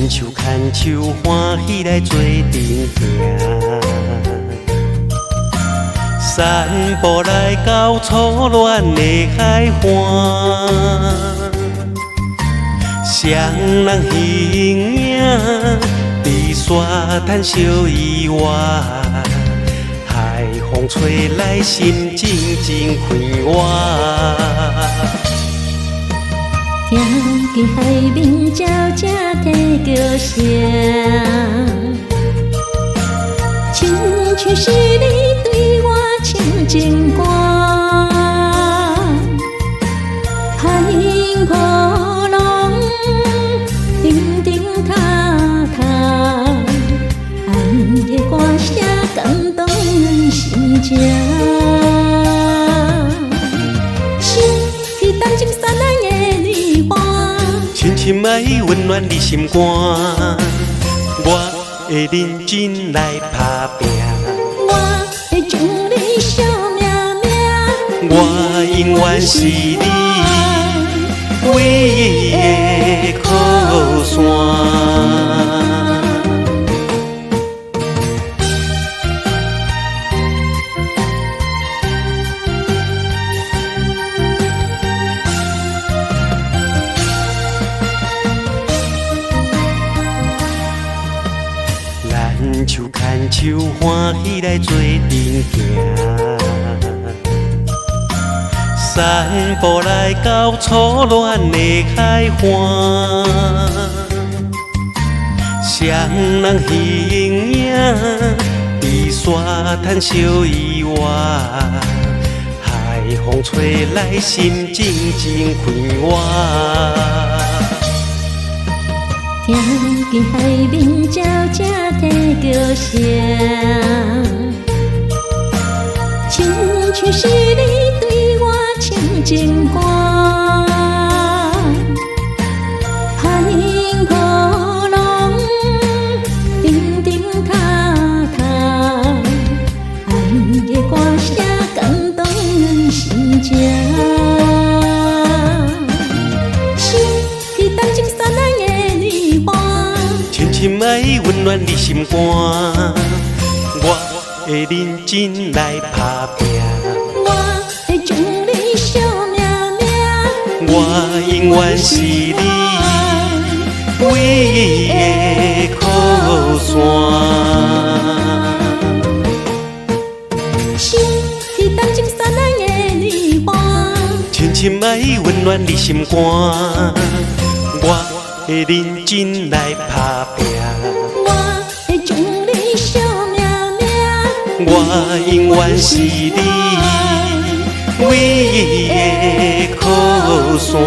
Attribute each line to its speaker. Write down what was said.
Speaker 1: 手牵手，欢喜来做阵行。散步来到初恋的海岸，双人形影，伫沙滩相依偎。海风吹来，心静静快活。
Speaker 2: 听见海面鸟只啼叫声，亲像是你对我唱情歌。海波浪叮叮塔塔，暗夜歌声感动阮心情。是谈情散来的离别，
Speaker 1: 深深爱温暖你心肝，我会认真来打拼。
Speaker 2: 我会将你惜命命，
Speaker 1: 我永远是你唯一的靠山。咱手牵手，欢喜来做阵行。散步来到初恋的海岸，双人形影，伫沙滩相依偎。海风吹来，心静静快活。
Speaker 2: 听见海面鸟只啼叫声，亲像是你对我唱情歌。海波浪叮叮塔塔，暗夜歌声感动阮心情。是谈情散来的离别，
Speaker 1: 深深爱温暖你心肝，我会认真来打拼。
Speaker 2: 我会将你惜命命，
Speaker 1: 我永远是你唯一的靠山。
Speaker 2: 是谈情散来的离别，
Speaker 1: 深深爱温暖你心肝，我会认真来打拼。
Speaker 2: 我会将你惜命命，
Speaker 1: 我永远是你唯一的靠山。